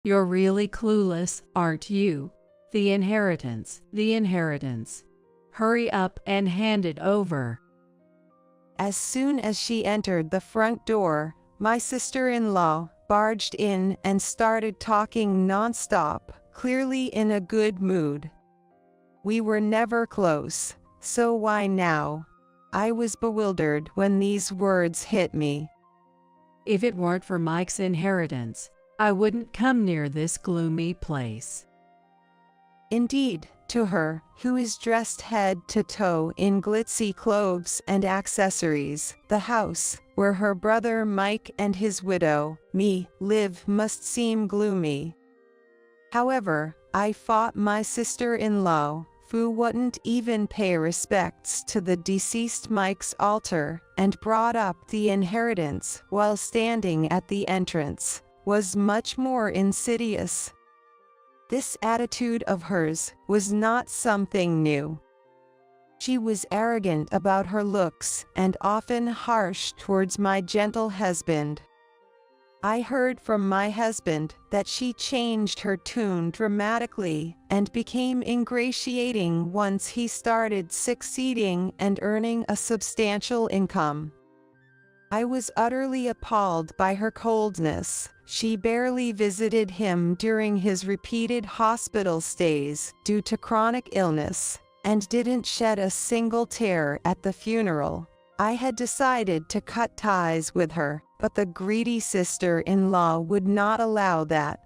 You're really clueless, aren't you? The inheritance, the inheritance. Hurry up and hand it over." As soon as she entered the front door, my sister-in-law barged in and started talking nonstop, clearly in a good mood. We were never close, so why now? I was bewildered when these words hit me. "If it weren't for Mike's inheritance, I wouldn't come near this gloomy place." Indeed, to her, who is dressed head to toe in glitzy clothes and accessories, the house, where her brother Mike and his widow, me, live must seem gloomy. However, I fought my sister-in-law, who wouldn't even pay respects to the deceased Mike's altar, and brought up the inheritance while standing at the entrance, was much more insidious. This attitude of hers was not something new. She was arrogant about her looks and often harsh towards my gentle husband. I heard from my husband that she changed her tune dramatically and became ingratiating once he started succeeding and earning a substantial income. I was utterly appalled by her coldness. She barely visited him during his repeated hospital stays due to chronic illness, and didn't shed a single tear at the funeral. I had decided to cut ties with her, but the greedy sister-in-law would not allow that.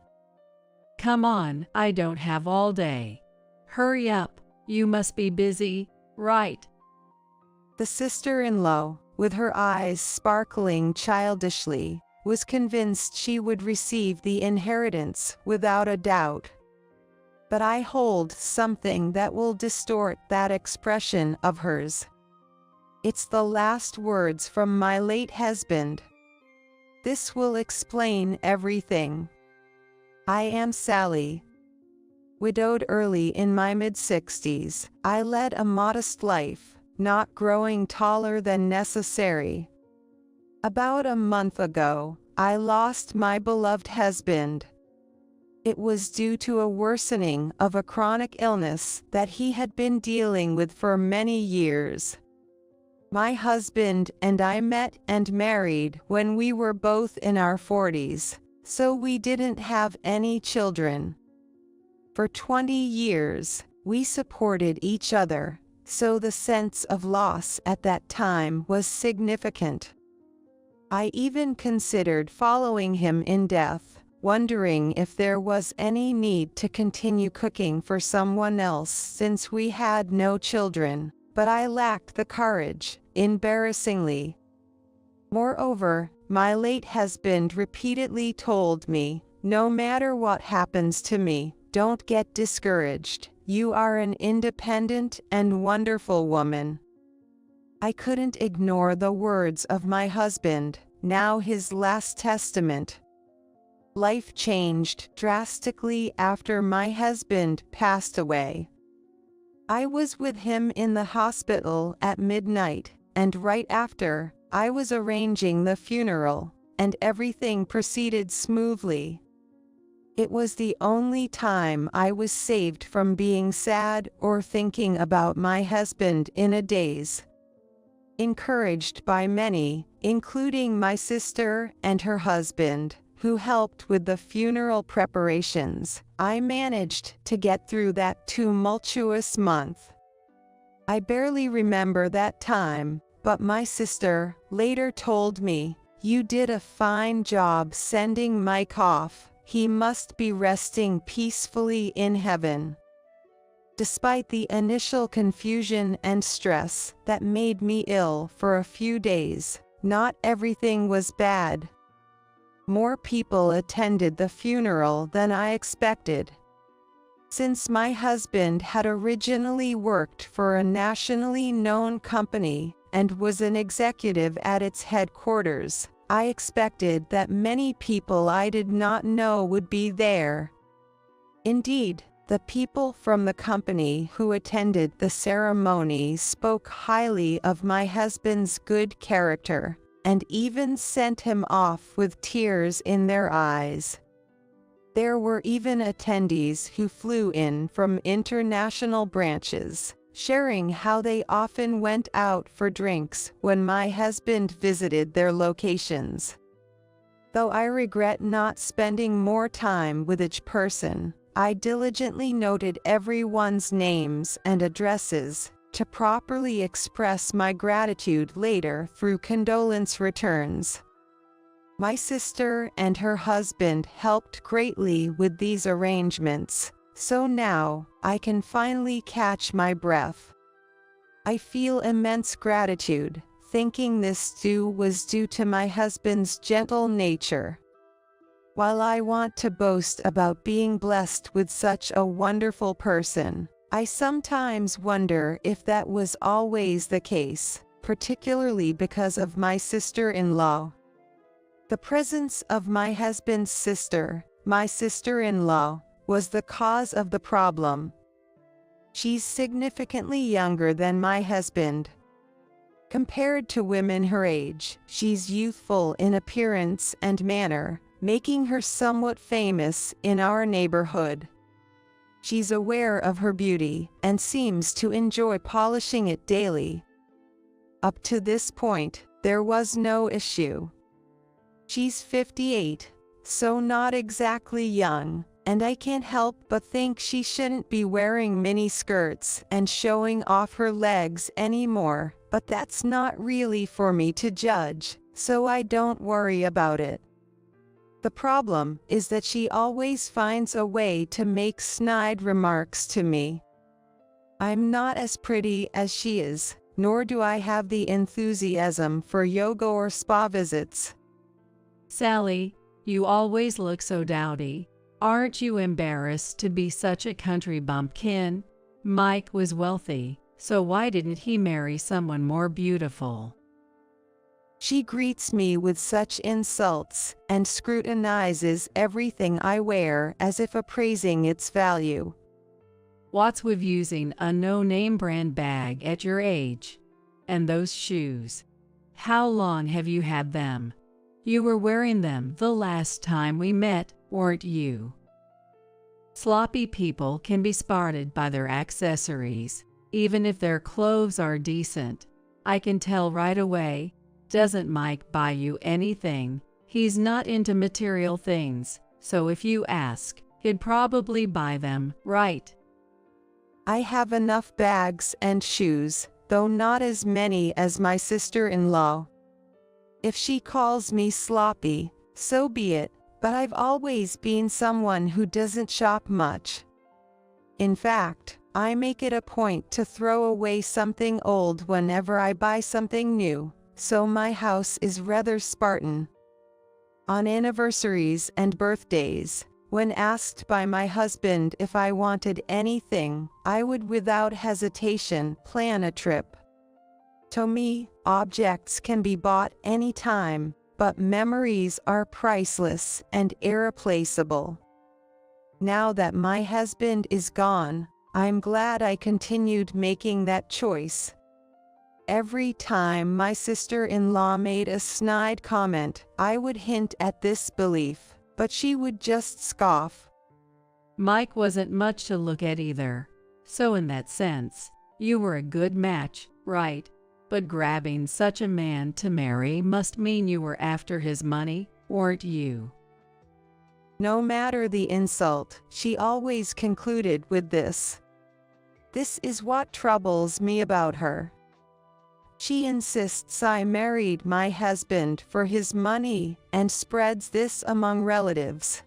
"Come on, I don't have all day. Hurry up, you must be busy, right?" The sister-in-law, with her eyes sparkling childishly, was convinced she would receive the inheritance without a doubt. But I hold something that will distort that expression of hers. It's the last words from my late husband. This will explain everything. I am Sally. Widowed early in my mid-60s, I led a modest life, not growing taller than necessary. About a month ago, I lost my beloved husband. It was due to a worsening of a chronic illness that he had been dealing with for many years. My husband and I met and married when we were both in our 40s, so we didn't have any children. For 20 years, we supported each other, so the sense of loss at that time was significant. I even considered following him in death, wondering if there was any need to continue cooking for someone else since we had no children, but I lacked the courage, embarrassingly. Moreover, my late husband repeatedly told me, "No matter what happens to me, don't get discouraged. You are an independent and wonderful woman." I couldn't ignore the words of my husband, now his last testament. Life changed drastically after my husband passed away. I was with him in the hospital at midnight, and right after, I was arranging the funeral, and everything proceeded smoothly. It was the only time I was saved from being sad or thinking about my husband in a daze. Encouraged by many, including my sister and her husband, who helped with the funeral preparations, I managed to get through that tumultuous month. I barely remember that time, but my sister later told me, "You did a fine job sending Mike off. He must be resting peacefully in heaven." Despite the initial confusion and stress that made me ill for a few days, not everything was bad. More people attended the funeral than I expected. Since my husband had originally worked for a nationally known company and was an executive at its headquarters, I expected that many people I did not know would be there. Indeed, the people from the company who attended the ceremony spoke highly of my husband's good character, and even sent him off with tears in their eyes. There were even attendees who flew in from international branches, sharing how they often went out for drinks when my husband visited their locations. Though I regret not spending more time with each person, I diligently noted everyone's names and addresses to properly express my gratitude later through condolence returns. My sister and her husband helped greatly with these arrangements, so now I can finally catch my breath. I feel immense gratitude, thinking this too was due to my husband's gentle nature. While I want to boast about being blessed with such a wonderful person, I sometimes wonder if that was always the case, particularly because of my sister-in-law. The presence of my husband's sister, my sister-in-law, was the cause of the problem. She's significantly younger than my husband. Compared to women her age, she's youthful in appearance and manner, making her somewhat famous in our neighborhood. She's aware of her beauty and seems to enjoy polishing it daily. Up to this point, there was no issue. She's 58, so not exactly young, and I can't help but think she shouldn't be wearing mini skirts and showing off her legs anymore, but that's not really for me to judge, so I don't worry about it. The problem is that she always finds a way to make snide remarks to me. I'm not as pretty as she is, nor do I have the enthusiasm for yoga or spa visits. Sally, you always look so dowdy. Aren't you embarrassed to be such a country bumpkin? Mike was wealthy, so why didn't he marry someone more beautiful? She greets me with such insults and scrutinizes everything I wear as if appraising its value. What's with using a no-name brand bag at your age? And those shoes. How long have you had them? You were wearing them the last time we met, weren't you? Sloppy people can be spotted by their accessories, even if their clothes are decent. I can tell right away. Doesn't Mike buy you anything? He's not into material things, so if you ask, he'd probably buy them, right? I have enough bags and shoes, though not as many as my sister-in-law. If she calls me sloppy, so be it, but I've always been someone who doesn't shop much. In fact, I make it a point to throw away something old whenever I buy something new, so my house is rather Spartan. On anniversaries and birthdays, when asked by my husband if I wanted anything, I would without hesitation plan a trip. To me, objects can be bought anytime, but memories are priceless and irreplaceable. Now that my husband is gone, I'm glad I continued making that choice. Every time my sister-in-law made a snide comment, I would hint at this belief, but she would just scoff. Mike wasn't much to look at either, so in that sense, you were a good match, right? But grabbing such a man to marry must mean you were after his money, weren't you? No matter the insult, she always concluded with this. This is what troubles me about her. She insists I married my husband for his money and spreads this among relatives.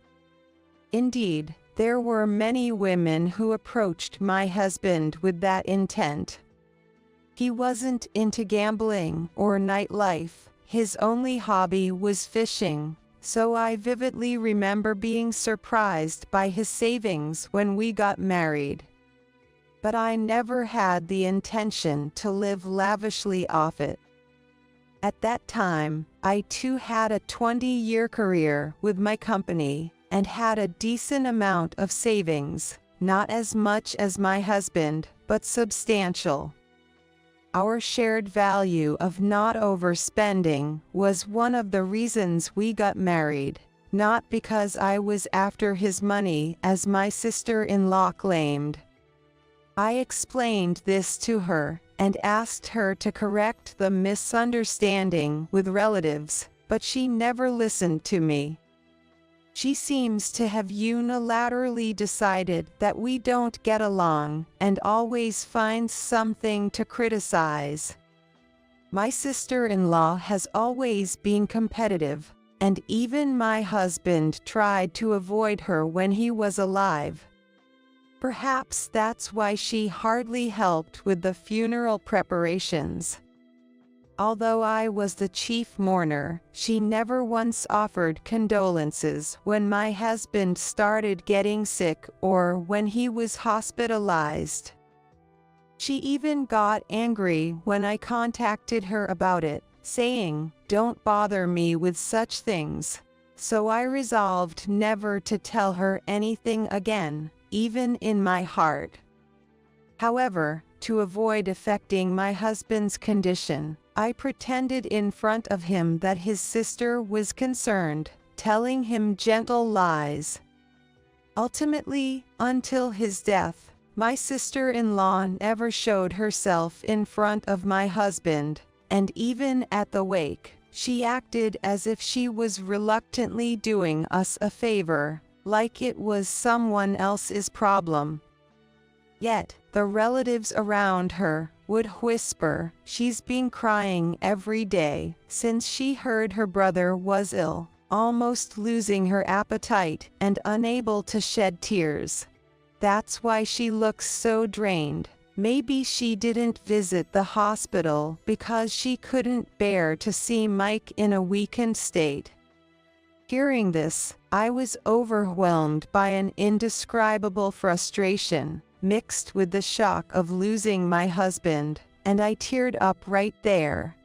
Indeed, there were many women who approached my husband with that intent. He wasn't into gambling or nightlife, his only hobby was fishing, so I vividly remember being surprised by his savings when we got married. But I never had the intention to live lavishly off it. At that time, I too had a 20-year career with my company and had a decent amount of savings, not as much as my husband, but substantial. Our shared value of not overspending was one of the reasons we got married, not because I was after his money as my sister-in-law claimed. I explained this to her and asked her to correct the misunderstanding with relatives, but she never listened to me. She seems to have unilaterally decided that we don't get along and always finds something to criticize. My sister-in-law has always been competitive, and even my husband tried to avoid her when he was alive. Perhaps that's why she hardly helped with the funeral preparations. Although I was the chief mourner, she never once offered condolences when my husband started getting sick or when he was hospitalized. She even got angry when I contacted her about it, saying, "Don't bother me with such things." So I resolved never to tell her anything again, even in my heart. However, to avoid affecting my husband's condition, I pretended in front of him that his sister was concerned, telling him gentle lies. Ultimately, until his death, my sister-in-law never showed herself in front of my husband, and even at the wake, she acted as if she was reluctantly doing us a favor, like it was someone else's problem. Yet, the relatives around her would whisper, "She's been crying every day since she heard her brother was ill, almost losing her appetite and unable to shed tears. That's why she looks so drained. Maybe she didn't visit the hospital because she couldn't bear to see Mike in a weakened state." Hearing this, I was overwhelmed by an indescribable frustration, mixed with the shock of losing my husband, and I teared up right there.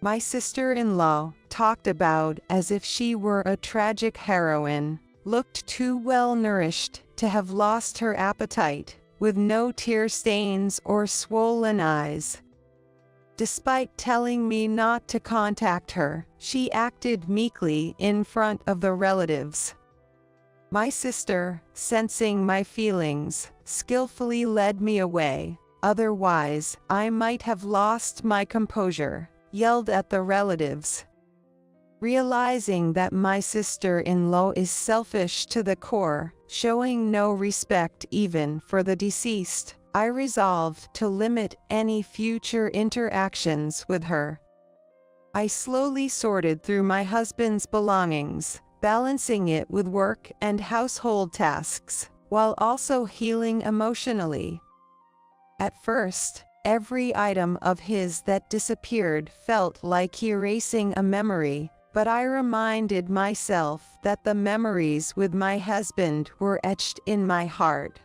My sister-in-law, talked about as if she were a tragic heroine, looked too well-nourished to have lost her appetite, with no tear stains or swollen eyes. Despite telling me not to contact her, she acted meekly in front of the relatives. My sister, sensing my feelings, skillfully led me away. Otherwise, I might have lost my composure, yelled at the relatives. Realizing that my sister-in-law is selfish to the core, showing no respect even for the deceased, I resolved to limit any future interactions with her. I slowly sorted through my husband's belongings, balancing it with work and household tasks, while also healing emotionally. At first, every item of his that disappeared felt like erasing a memory, but I reminded myself that the memories with my husband were etched in my heart.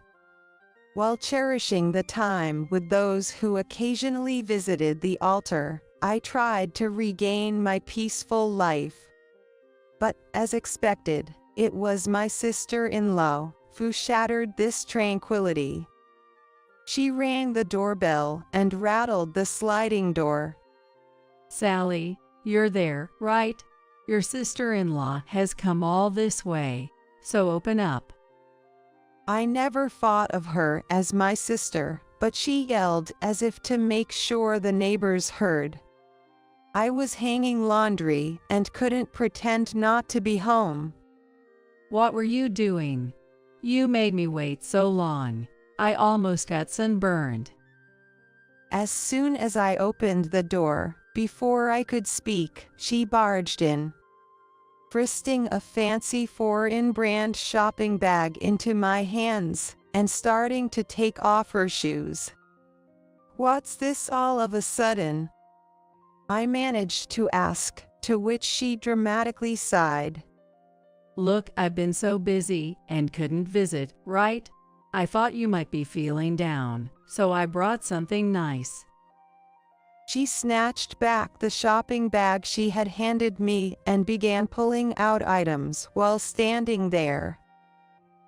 While cherishing the time with those who occasionally visited the altar, I tried to regain my peaceful life. But, as expected, it was my sister-in-law who shattered this tranquility. She rang the doorbell and rattled the sliding door. "Sally, you're there, right? Your sister-in-law has come all this way, so open up." I never thought of her as my sister, but she yelled as if to make sure the neighbors heard. I was hanging laundry and couldn't pretend not to be home. "What were you doing? You made me wait so long. I almost got sunburned." As soon as I opened the door, before I could speak, she barged in, thrusting a fancy foreign brand shopping bag into my hands, and starting to take off her shoes. "What's this all of a sudden?" I managed to ask, to which she dramatically sighed. "Look, I've been so busy and couldn't visit, right? I thought you might be feeling down, so I brought something nice." She snatched back the shopping bag she had handed me and began pulling out items while standing there.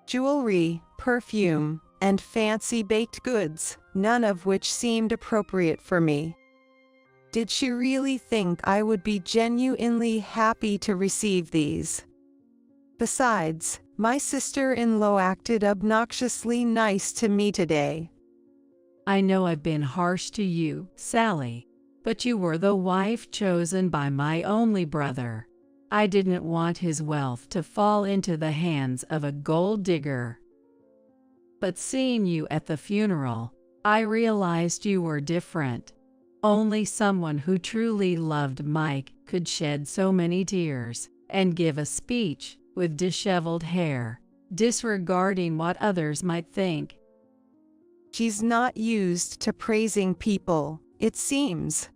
Jewelry, perfume, and fancy baked goods, none of which seemed appropriate for me. Did she really think I would be genuinely happy to receive these? Besides, my sister-in-law acted obnoxiously nice to me today. I know I've been harsh to you, Sally, but you were the wife chosen by my only brother. I didn't want his wealth to fall into the hands of a gold digger. But seeing you at the funeral, I realized you were different. Only someone who truly loved Mike could shed so many tears and give a speech with disheveled hair, disregarding what others might think. She's not used to praising people, it seems.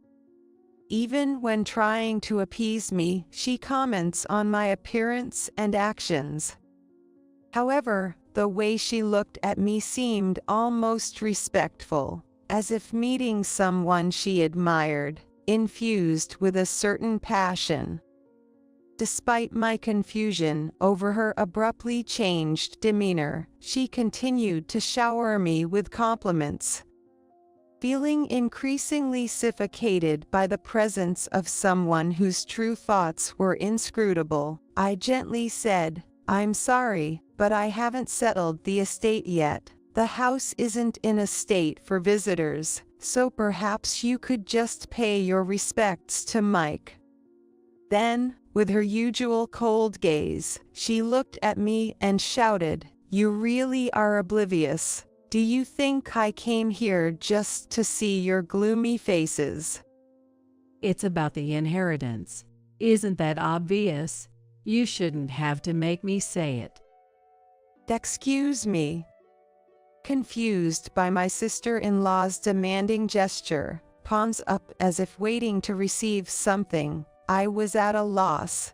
Even when trying to appease me, she comments on my appearance and actions. However, the way she looked at me seemed almost respectful, as if meeting someone she admired, infused with a certain passion. Despite my confusion over her abruptly changed demeanor, she continued to shower me with compliments. Feeling increasingly suffocated by the presence of someone whose true thoughts were inscrutable, I gently said, "I'm sorry, but I haven't settled the estate yet. The house isn't in a state for visitors, so perhaps you could just pay your respects to Mike." Then, with her usual cold gaze, she looked at me and shouted, "You really are oblivious. Do you think I came here just to see your gloomy faces?" It's about the inheritance. Isn't that obvious? You shouldn't have to make me say it. "Excuse me." Confused by my sister-in-law's demanding gesture, palms up as if waiting to receive something, I was at a loss.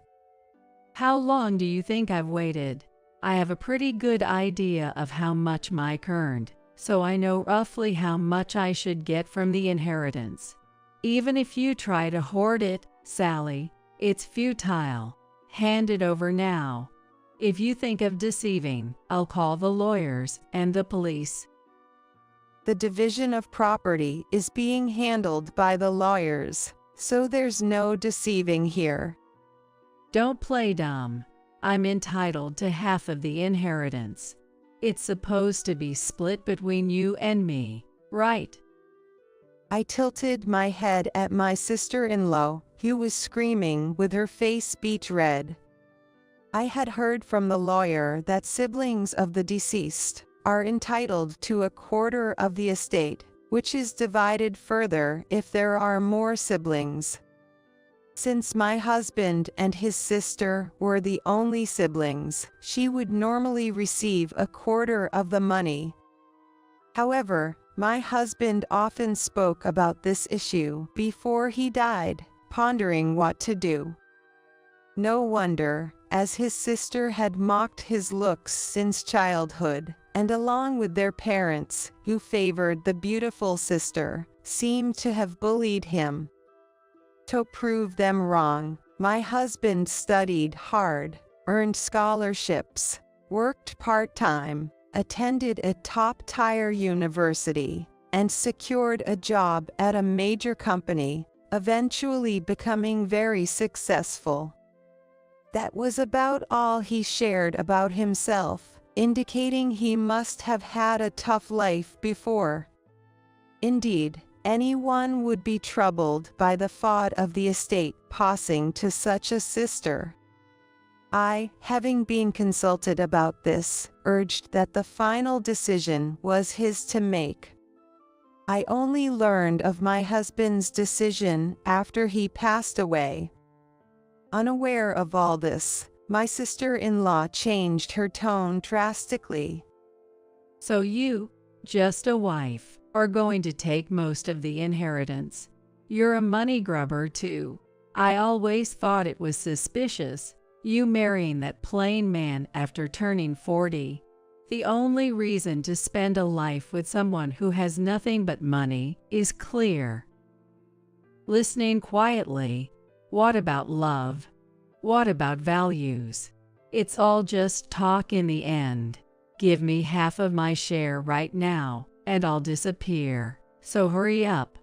How long do you think I've waited? I have a pretty good idea of how much Mike earned, so I know roughly how much I should get from the inheritance. Even if you try to hoard it, Sally, it's futile. Hand it over now. If you think of deceiving, I'll call the lawyers and the police. The division of property is being handled by the lawyers, so there's no deceiving here. Don't play dumb. I'm entitled to half of the inheritance. It's supposed to be split between you and me, right? I tilted my head at my sister-in-law, who was screaming with her face beet red. I had heard from the lawyer that siblings of the deceased are entitled to a quarter of the estate, which is divided further if there are more siblings. Since my husband and his sister were the only siblings, she would normally receive a quarter of the money. However, my husband often spoke about this issue before he died, pondering what to do. No wonder, as his sister had mocked his looks since childhood, and along with their parents, who favored the beautiful sister, seemed to have bullied him. To prove them wrong, my husband studied hard, earned scholarships, worked part-time, attended a top-tier university, and secured a job at a major company, eventually becoming very successful. That was about all he shared about himself, indicating he must have had a tough life before. Indeed, anyone would be troubled by the thought of the estate passing to such a sister. I, having been consulted about this, urged that the final decision was his to make. I only learned of my husband's decision after he passed away. Unaware of all this, my sister-in-law changed her tone drastically. So you, just a wife, are going to take most of the inheritance. You're a money grubber too. I always thought it was suspicious, you marrying that plain man after turning 40. The only reason to spend a life with someone who has nothing but money is clear. Listening quietly, what about love? What about values? It's all just talk in the end. Give me half of my share right now, and I'll disappear, so hurry up.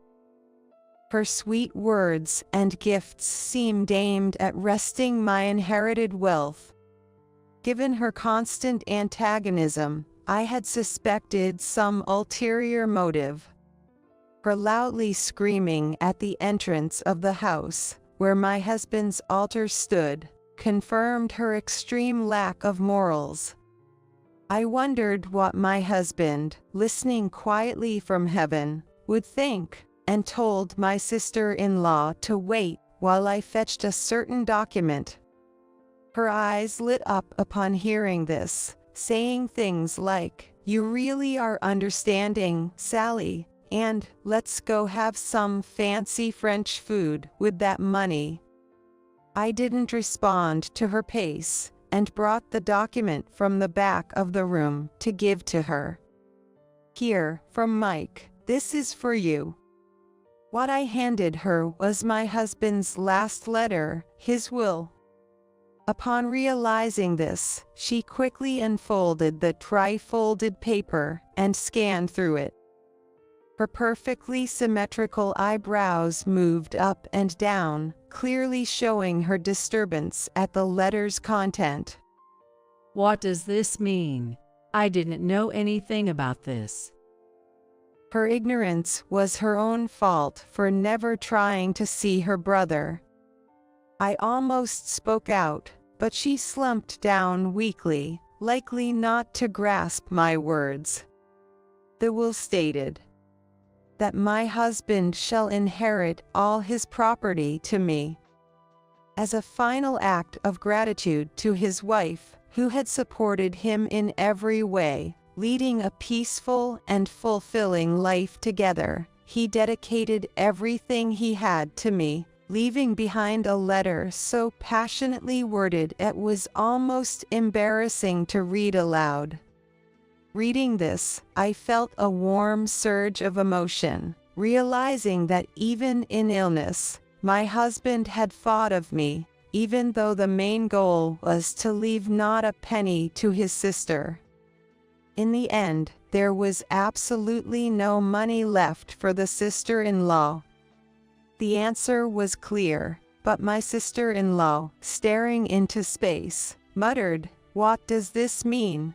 Her sweet words and gifts seemed aimed at wresting my inherited wealth. Given her constant antagonism, I had suspected some ulterior motive. Her loudly screaming at the entrance of the house, where my husband's altar stood, confirmed her extreme lack of morals. I wondered what my husband, listening quietly from heaven, would think, and told my sister-in-law to wait while I fetched a certain document. Her eyes lit up upon hearing this, saying things like, "You really are understanding, Sally, and let's go have some fancy French food with that money." I didn't respond to her pace, and brought the document from the back of the room to give to her. "Here, from Mike, this is for you." What I handed her was my husband's last letter, his will. Upon realizing this, she quickly unfolded the tri-folded paper and scanned through it. Her perfectly symmetrical eyebrows moved up and down, clearly showing her disturbance at the letter's content. What does this mean? I didn't know anything about this. Her ignorance was her own fault for never trying to see her brother. I almost spoke out, but she slumped down weakly, likely not to grasp my words. The will stated that my husband shall inherit all his property to me. As a final act of gratitude to his wife, who had supported him in every way, leading a peaceful and fulfilling life together, he dedicated everything he had to me, leaving behind a letter so passionately worded it was almost embarrassing to read aloud. Reading this, I felt a warm surge of emotion, realizing that even in illness, my husband had thought of me, even though the main goal was to leave not a penny to his sister. In the end, there was absolutely no money left for the sister-in-law. The answer was clear, but my sister-in-law, staring into space, muttered, "What does this mean?"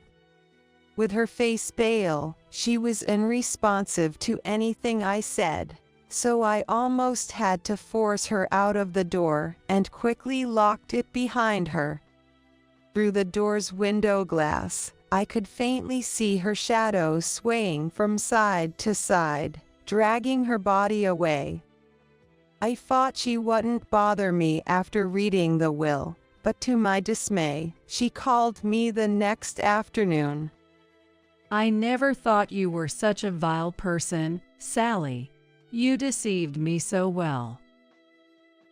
With her face pale, she was unresponsive to anything I said, so I almost had to force her out of the door and quickly locked it behind her. Through the door's window glass, I could faintly see her shadow swaying from side to side, dragging her body away. I thought she wouldn't bother me after reading the will, but to my dismay, she called me the next afternoon. I never thought you were such a vile person, Sally. You deceived me so well.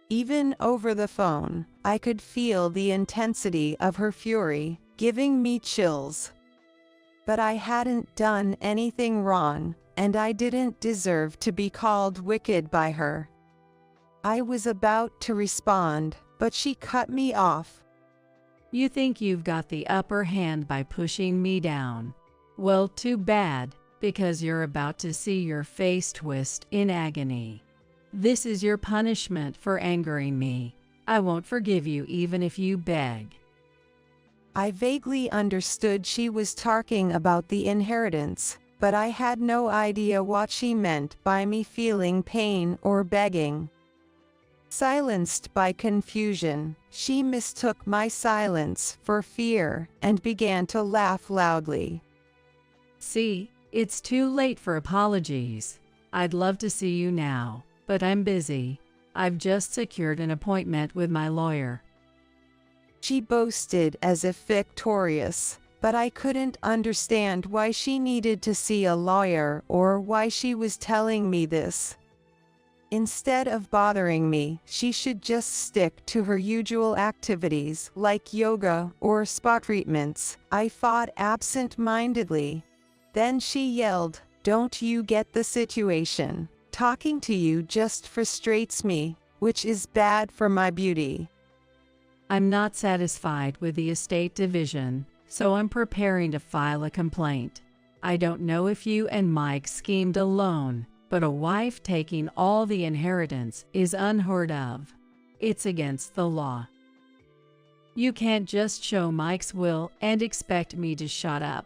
Even over the phone, I could feel the intensity of her fury, giving me chills. But I hadn't done anything wrong, and I didn't deserve to be called wicked by her. I was about to respond, but she cut me off. You think you've got the upper hand by pushing me down. Well, too bad, because you're about to see your face twist in agony. This is your punishment for angering me. I won't forgive you even if you beg. I vaguely understood she was talking about the inheritance, but I had no idea what she meant by me feeling pain or begging. Silenced by confusion, she mistook my silence for fear and began to laugh loudly. See, it's too late for apologies. I'd love to see you now, but I'm busy. I've just secured an appointment with my lawyer. She boasted as if victorious, but I couldn't understand why she needed to see a lawyer or why she was telling me this. Instead of bothering me, she should just stick to her usual activities like yoga or spa treatments, I thought absent-mindedly. Then she yelled, "Don't you get the situation? Talking to you just frustrates me, which is bad for my beauty." I'm not satisfied with the estate division, so I'm preparing to file a complaint. I don't know if you and Mike schemed alone, but a wife taking all the inheritance is unheard of. It's against the law. You can't just show Mike's will and expect me to shut up.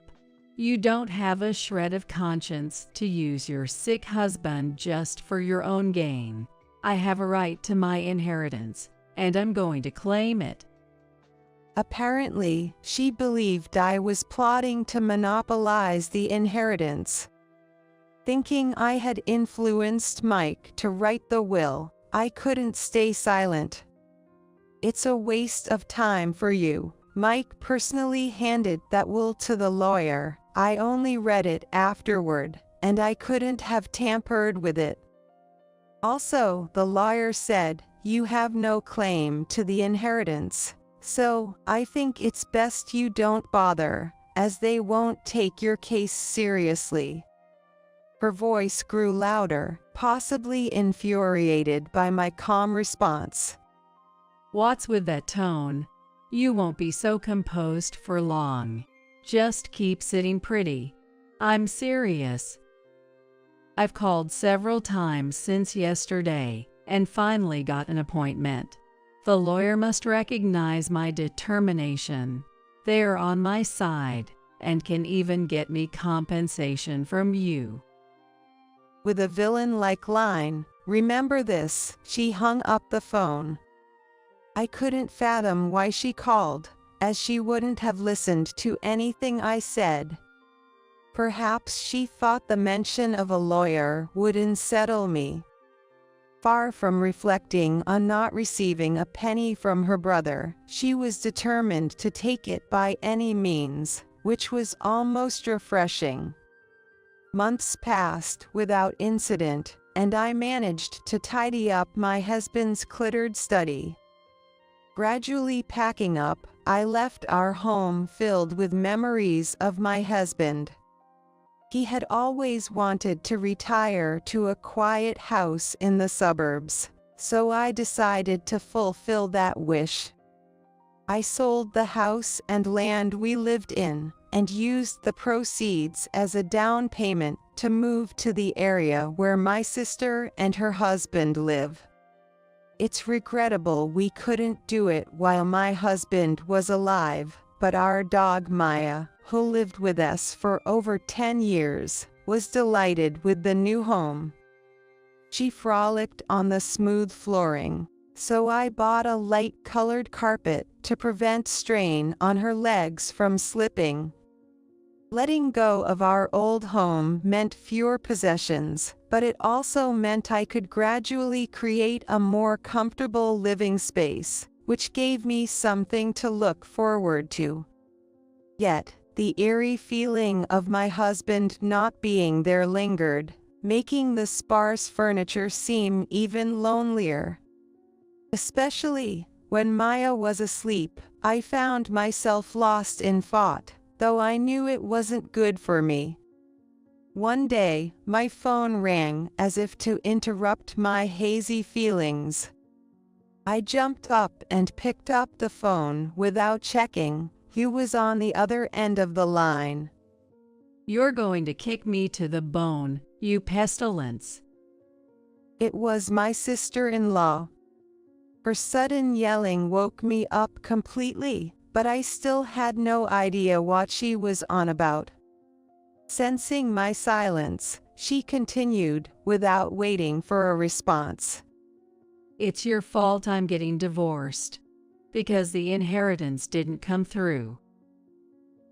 You don't have a shred of conscience to use your sick husband just for your own gain. I have a right to my inheritance, and I'm going to claim it. Apparently, she believed I was plotting to monopolize the inheritance. Thinking I had influenced Mike to write the will, I couldn't stay silent. It's a waste of time for you. Mike personally handed that will to the lawyer. I only read it afterward, and I couldn't have tampered with it. Also, the lawyer said, you have no claim to the inheritance. So, I think it's best you don't bother, as they won't take your case seriously. Her voice grew louder, possibly infuriated by my calm response. What's with that tone? You won't be so composed for long. Just keep sitting pretty. I'm serious. I've called several times since yesterday, and finally got an appointment. The lawyer must recognize my determination. They're on my side, and can even get me compensation from you. With a villain-like line, remember this, she hung up the phone. I couldn't fathom why she called, as she wouldn't have listened to anything I said. Perhaps she thought the mention of a lawyer would unsettle me. Far from reflecting on not receiving a penny from her brother, she was determined to take it by any means, which was almost refreshing. Months passed without incident, and I managed to tidy up my husband's cluttered study. Gradually packing up, I left our home filled with memories of my husband. He had always wanted to retire to a quiet house in the suburbs, so I decided to fulfill that wish. I sold the house and land we lived in, and used the proceeds as a down payment to move to the area where my sister and her husband live. It's regrettable we couldn't do it while my husband was alive, but our dog Maya, who lived with us for over 10 years, was delighted with the new home. She frolicked on the smooth flooring, so I bought a light-colored carpet to prevent strain on her legs from slipping. Letting go of our old home meant fewer possessions, but it also meant I could gradually create a more comfortable living space, which gave me something to look forward to. Yet, the eerie feeling of my husband not being there lingered, making the sparse furniture seem even lonelier. Especially when Maya was asleep, I found myself lost in thought, though I knew it wasn't good for me. One day, my phone rang as if to interrupt my hazy feelings. I jumped up and picked up the phone without checking who was on the other end of the line. You're going to kick me to the bone, you pestilence. It was my sister-in-law. Her sudden yelling woke me up completely, but I still had no idea what she was on about. Sensing my silence, she continued without waiting for a response. It's your fault I'm getting divorced, because the inheritance didn't come through.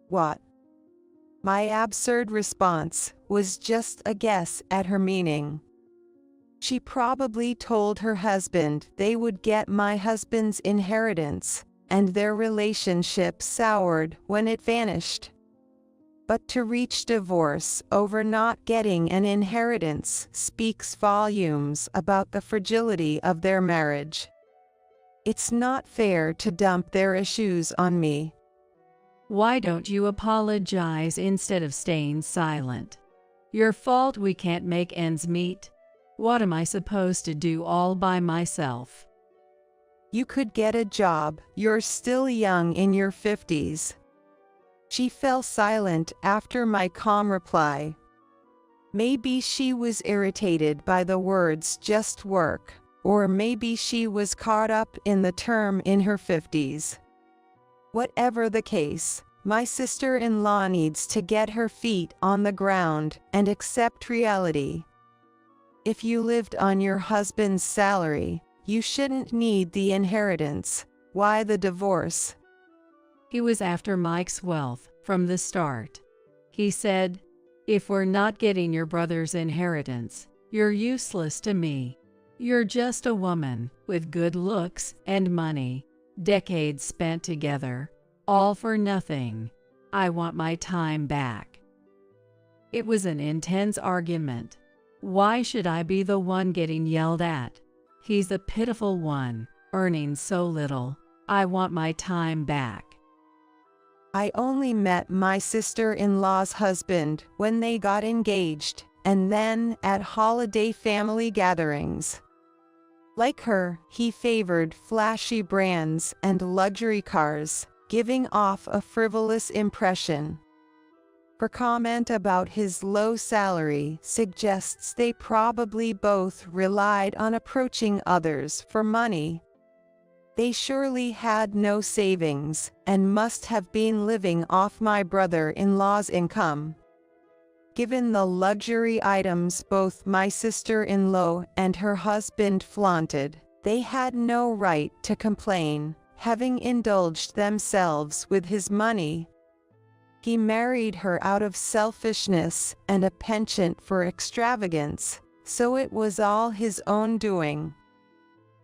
What? My absurd response was just a guess at her meaning. She probably told her husband they would get my husband's inheritance, and their relationship soured when it vanished. But to reach divorce over not getting an inheritance speaks volumes about the fragility of their marriage. It's not fair to dump their issues on me. Why don't you apologize instead of staying silent? Your fault we can't make ends meet. What am I supposed to do all by myself? You could get a job, you're still young in your 50s. She fell silent after my calm reply. Maybe she was irritated by the words just work, or maybe she was caught up in the term in her 50s. Whatever the case, my sister-in-law needs to get her feet on the ground and accept reality. If you lived on your husband's salary, you shouldn't need the inheritance. Why the divorce? He was after Mike's wealth from the start. He said, "If we're not getting your brother's inheritance, you're useless to me. You're just a woman with good looks and money, decades spent together, all for nothing. I want my time back." It was an intense argument. Why should I be the one getting yelled at? He's the pitiful one, earning so little. I want my time back. I only met my sister-in-law's husband when they got engaged, and then at holiday family gatherings. Like her, he favored flashy brands and luxury cars, giving off a frivolous impression. Her comment about his low salary suggests they probably both relied on approaching others for money. They surely had no savings and must have been living off my brother-in-law's income. Given the luxury items both my sister-in-law and her husband flaunted, they had no right to complain, having indulged themselves with his money. He married her out of selfishness and a penchant for extravagance, so it was all his own doing.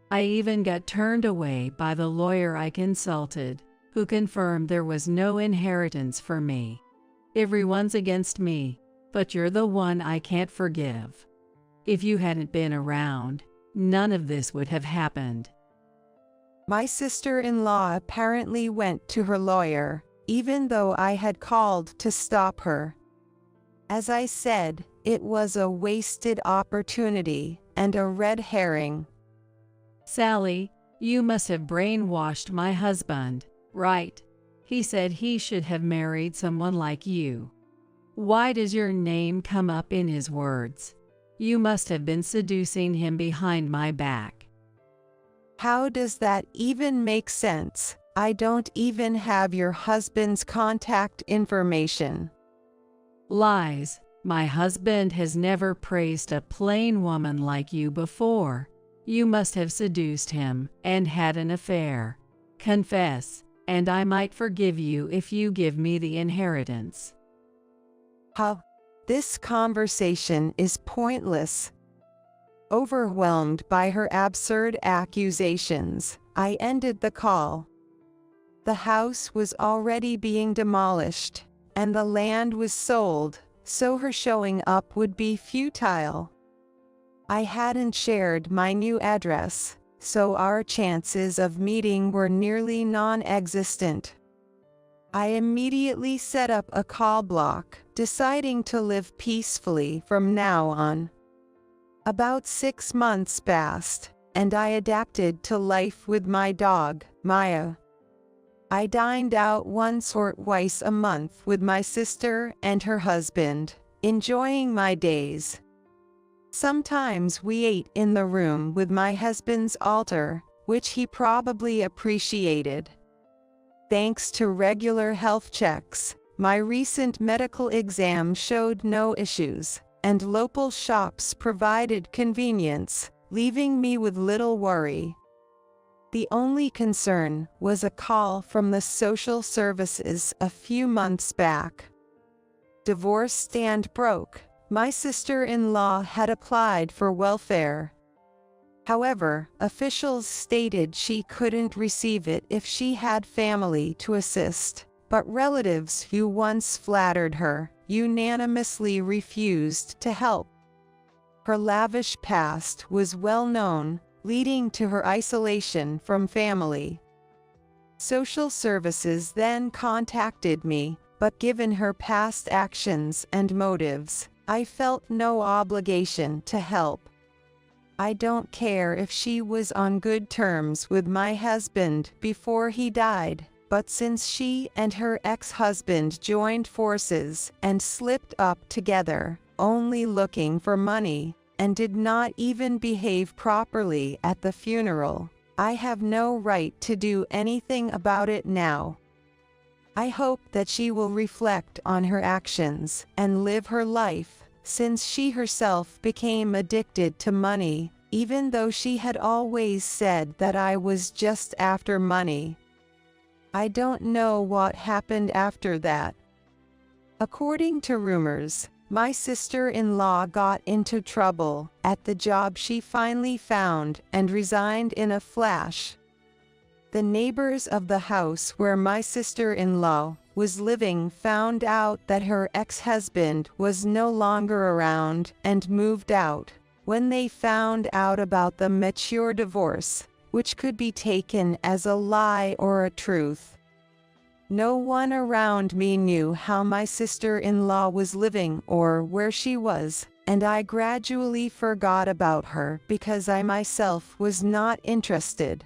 I even got turned away by the lawyer I consulted, who confirmed there was no inheritance for me. Everyone's against me, but you're the one I can't forgive. If you hadn't been around, none of this would have happened. My sister-in-law apparently went to her lawyer, even though I had called to stop her. As I said, it was a wasted opportunity and a red herring. Sally, you must have brainwashed my husband, right? He said he should have married someone like you. Why does your name come up in his words? You must have been seducing him behind my back. How does that even make sense? I don't even have your husband's contact information. Lies. My husband has never praised a plain woman like you before. You must have seduced him and had an affair. Confess, and I might forgive you if you give me the inheritance. Huh? This conversation is pointless. Overwhelmed by her absurd accusations, I ended the call. The house was already being demolished, and the land was sold, so her showing up would be futile. I hadn't shared my new address, so our chances of meeting were nearly non-existent. I immediately set up a call block, deciding to live peacefully from now on. About 6 months passed, and I adapted to life with my dog, Maya. I dined out once or twice a month with my sister and her husband, enjoying my days. Sometimes we ate in the room with my husband's altar, which he probably appreciated. Thanks to regular health checks, my recent medical exam showed no issues, and local shops provided convenience, leaving me with little worry. The only concern was a call from the social services a few months back. Divorced and broke, my sister-in-law had applied for welfare. However, officials stated she couldn't receive it if she had family to assist, but relatives who once flattered her unanimously refused to help. Her lavish past was well known, leading to her isolation from family. Social services then contacted me, but given her past actions and motives, I felt no obligation to help. I don't care if she was on good terms with my husband before he died, but since she and her ex-husband joined forces and slipped up together, only looking for money, and did not even behave properly at the funeral, I have no right to do anything about it now. I hope that she will reflect on her actions and live her life, since she herself became addicted to money, even though she had always said that I was just after money. I don't know what happened after that. According to rumors, my sister-in-law got into trouble at the job she finally found and resigned in a flash. The neighbors of the house where my sister-in-law was living found out that her ex-husband was no longer around and moved out. When they found out about the mature divorce, which could be taken as a lie or a truth, no one around me knew how my sister-in-law was living or where she was, and I gradually forgot about her because I myself was not interested.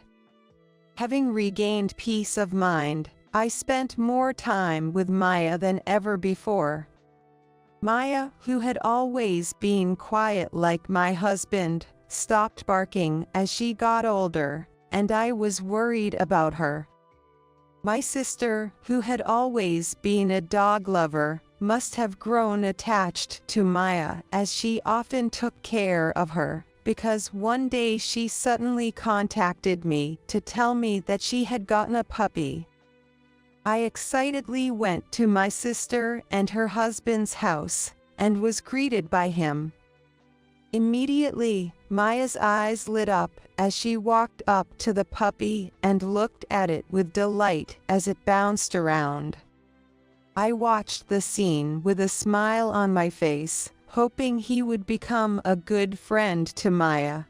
Having regained peace of mind, I spent more time with Maya than ever before. Maya, who had always been quiet like my husband, stopped barking as she got older, and I was worried about her. My sister, who had always been a dog lover, must have grown attached to Maya as she often took care of her, because one day she suddenly contacted me to tell me that she had gotten a puppy. I excitedly went to my sister and her husband's house, and was greeted by him. Immediately, Maya's eyes lit up as she walked up to the puppy and looked at it with delight as it bounced around. I watched the scene with a smile on my face, hoping he would become a good friend to Maya.